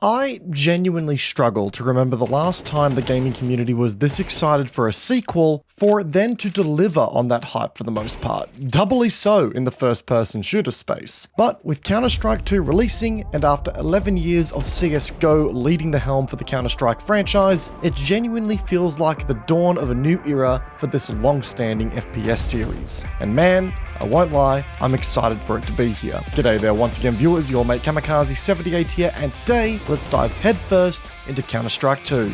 I genuinely struggle to remember the last time the gaming community was this excited for a sequel, for it then to deliver on that hype for the most part, doubly so in the first-person shooter space. But with Counter-Strike 2 releasing, and after 11 years of CSGO leading the helm for the Counter-Strike franchise, it genuinely feels like the dawn of a new era for this long-standing FPS series. And man, I won't lie, I'm excited for it to be here. G'day there once again viewers, your mate Kamikaze78 here, and today, let's dive headfirst into Counter-Strike 2.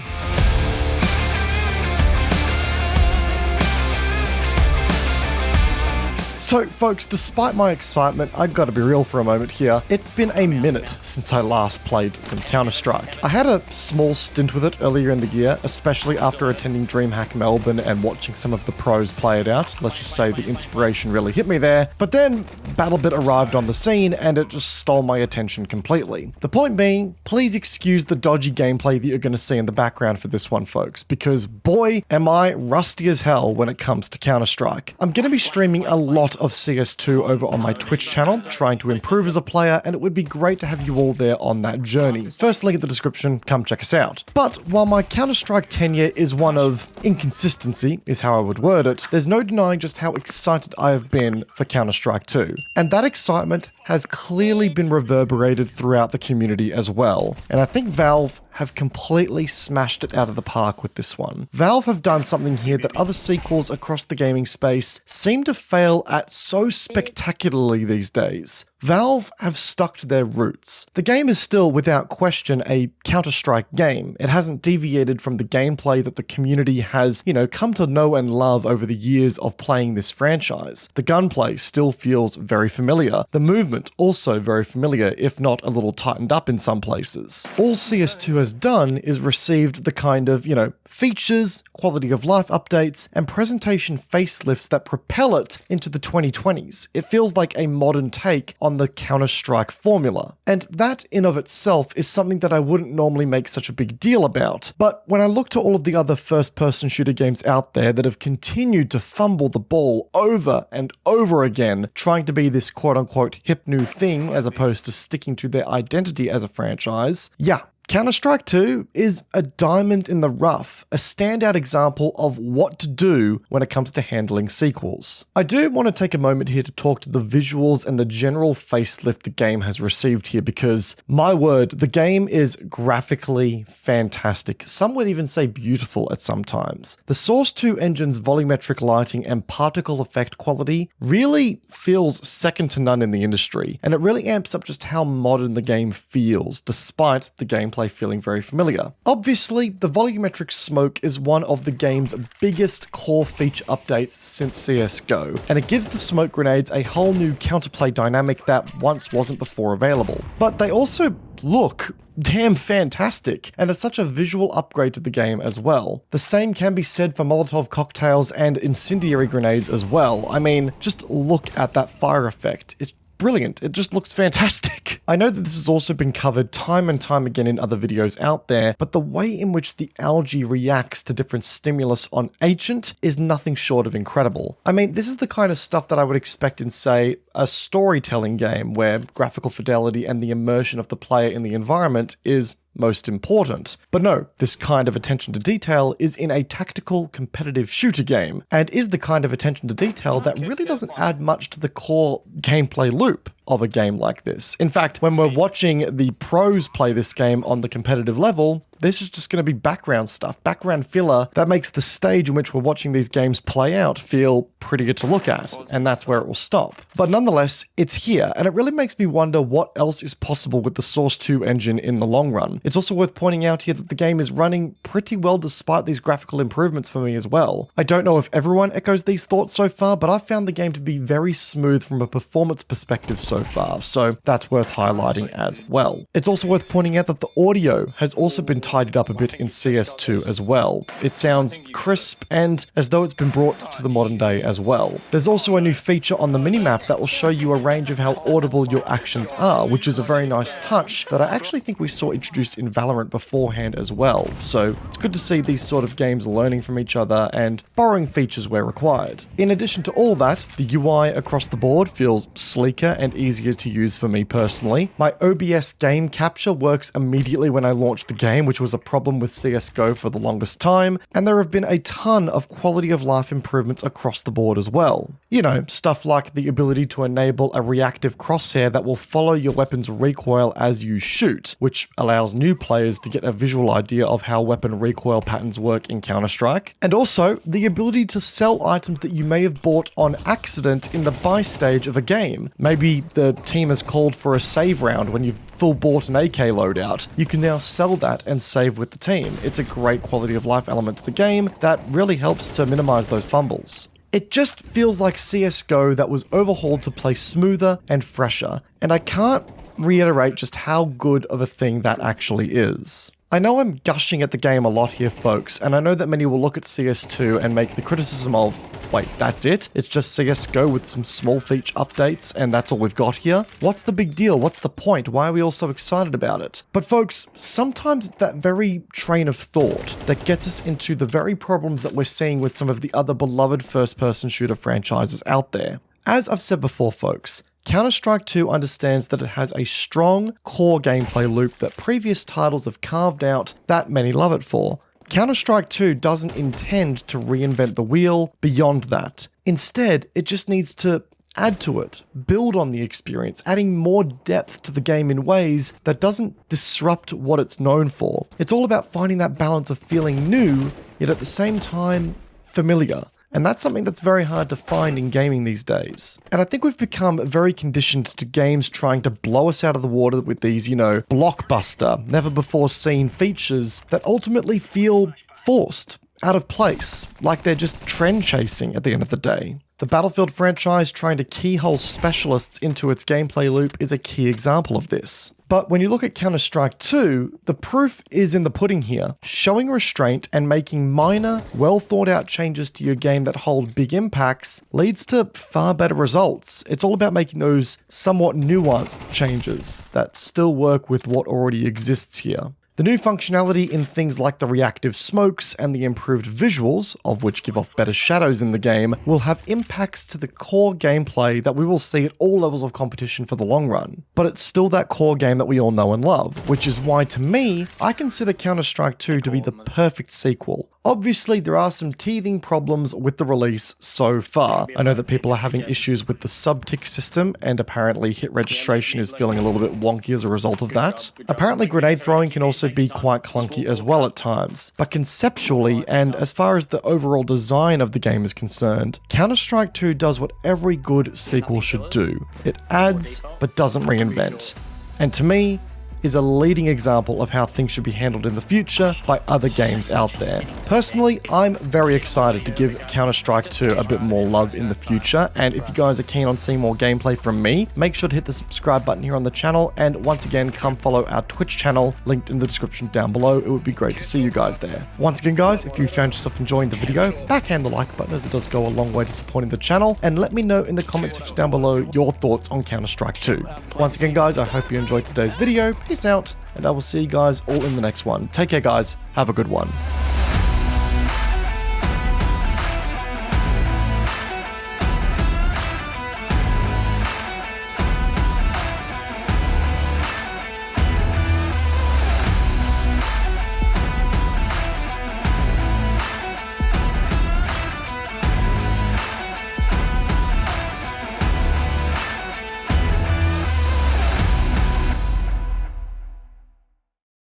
So folks, despite my excitement, I've got to be real for a moment here. It's been a minute since I last played some Counter-Strike. I had a small stint with it earlier in the year, especially after attending DreamHack Melbourne and watching some of the pros play it out. Let's just say the inspiration really hit me there. But then BattleBit arrived on the scene and it just stole my attention completely. The point being, please excuse the dodgy gameplay that you're going to see in the background for this one, folks, because boy, am I rusty as hell when it comes to Counter-Strike. I'm going to be streaming a lot of CS2 over on my Twitch channel, trying to improve as a player, and it would be great to have you all there on that journey. First link in the description, come check us out. But while my Counter-Strike tenure is one of inconsistency, is how I would word it, there's no denying just how excited I have been for Counter-Strike 2. And that excitement has clearly been reverberated throughout the community as well. And I think Valve have completely smashed it out of the park with this one. Valve have done something here that other sequels across the gaming space seem to fail at so spectacularly these days. Valve have stuck to their roots. The game is still, without question, a Counter-Strike game. It hasn't deviated from the gameplay that the community has, come to know and love over the years of playing this franchise. The gunplay still feels very familiar. The movement also very familiar, if not a little tightened up in some places. All CS2 has done is received the kind of, features, quality of life updates, and presentation facelifts that propel it into the 2020s. It feels like a modern take on the Counter-Strike formula. And that in of itself is something that I wouldn't normally make such a big deal about. But when I look to all of the other first-person shooter games out there that have continued to fumble the ball over and over again, trying to be this quote-unquote hip new thing as opposed to sticking to their identity as a franchise, yeah, Counter-Strike 2 is a diamond in the rough, a standout example of what to do when it comes to handling sequels. I do want to take a moment here to talk to the visuals and the general facelift the game has received here because, my word, the game is graphically fantastic. Some would even say beautiful at some times. The Source 2 engine's volumetric lighting and particle effect quality really feels second to none in the industry, and it really amps up just how modern the game feels, despite the gameplay feeling very familiar. Obviously, the volumetric smoke is one of the game's biggest core feature updates since CSGO, and it gives the smoke grenades a whole new counterplay dynamic that once wasn't before available. But they also look damn fantastic, and it's such a visual upgrade to the game as well. The same can be said for Molotov cocktails and incendiary grenades as well. I mean, just look at that fire effect. It's brilliant. It just looks fantastic. I know that this has also been covered time and time again in other videos out there, but the way in which the algae reacts to different stimulus on Ancient is nothing short of incredible. I mean, this is the kind of stuff that I would expect in, say, a storytelling game where graphical fidelity and the immersion of the player in the environment is most important. But no, this kind of attention to detail is in a tactical, competitive shooter game, and is the kind of attention to detail that really doesn't add much to the core gameplay loop of a game like this. In fact, when we're watching the pros play this game on the competitive level, this is just going to be background stuff, background filler that makes the stage in which we're watching these games play out feel prettier to look at, and that's where it will stop. But nonetheless, it's here, and it really makes me wonder what else is possible with the Source 2 engine in the long run. It's also worth pointing out here that the game is running pretty well despite these graphical improvements for me as well. I don't know if everyone echoes these thoughts so far, but I've found the game to be very smooth from a performance perspective so far, so that's worth highlighting as well. It's also worth pointing out that the audio has also been tidied up a bit in CS2 as well. It sounds crisp and as though it's been brought to the modern day as well. There's also a new feature on the minimap that will show you a range of how audible your actions are, which is a very nice touch that I actually think we saw introduced in Valorant beforehand as well. So it's good to see these sort of games learning from each other and borrowing features where required. In addition to all that, the UI across the board feels sleeker and easier easier to use for me personally. My OBS game capture works immediately when I launch the game, which was a problem with CSGO for the longest time, and there have been a ton of quality of life improvements across the board as well. You know, stuff like the ability to enable a reactive crosshair that will follow your weapon's recoil as you shoot, which allows new players to get a visual idea of how weapon recoil patterns work in Counter-Strike, and also the ability to sell items that you may have bought on accident in the buy stage of a game. Maybe the team has called for a save round when you've full bought an AK loadout. You can now sell that and save with the team. It's a great quality of life element to the game that really helps to minimize those fumbles. It just feels like CSGO that was overhauled to play smoother and fresher, and I can't reiterate just how good of a thing that actually is. I know I'm gushing at the game a lot here, folks, and I know that many will look at CS2 and make the criticism of, wait, that's it? It's just CSGO with some small feature updates and that's all we've got here? What's the big deal? What's the point? Why are we all so excited about it? But folks, sometimes it's that very train of thought that gets us into the very problems that we're seeing with some of the other beloved first-person shooter franchises out there. As I've said before, folks, Counter-Strike 2 understands that it has a strong core gameplay loop that previous titles have carved out that many love it for. Counter-Strike 2 doesn't intend to reinvent the wheel beyond that. Instead, it just needs to add to it, build on the experience, adding more depth to the game in ways that doesn't disrupt what it's known for. It's all about finding that balance of feeling new, yet at the same time, familiar. And that's something that's very hard to find in gaming these days. And I think we've become very conditioned to games trying to blow us out of the water with these, blockbuster, never before seen features that ultimately feel forced, out of place, like they're just trend chasing at the end of the day. The Battlefield franchise trying to keyhole specialists into its gameplay loop is a key example of this. But when you look at Counter-Strike 2, the proof is in the pudding here. Showing restraint and making minor, well-thought-out changes to your game that hold big impacts leads to far better results. It's all about making those somewhat nuanced changes that still work with what already exists here. The new functionality in things like the reactive smokes and the improved visuals, of which give off better shadows in the game, will have impacts to the core gameplay that we will see at all levels of competition for the long run. But it's still that core game that we all know and love, which is why, to me, I consider Counter-Strike 2 to be the perfect sequel. Obviously, there are some teething problems with the release so far. I know that people are having issues with the sub-tick system, and apparently hit registration is feeling a little bit wonky as a result of that. Apparently, grenade throwing can also be quite clunky as well at times. But conceptually, and as far as the overall design of the game is concerned, Counter-Strike 2 does what every good sequel should do. It adds, but doesn't reinvent. And to me, is a leading example of how things should be handled in the future by other games out there. Personally, I'm very excited to give Counter-Strike 2 a bit more love in the future, and if you guys are keen on seeing more gameplay from me, make sure to hit the subscribe button here on the channel, and once again, come follow our Twitch channel, linked in the description down below. It would be great to see you guys there. Once again, guys, if you found yourself enjoying the video, backhand the like button as it does go a long way to supporting the channel, and let me know in the comment section down below your thoughts on Counter-Strike 2. Once again, guys, I hope you enjoyed today's video. Peace out, and I will see you guys all in the next one. Take care, guys. Have a good one.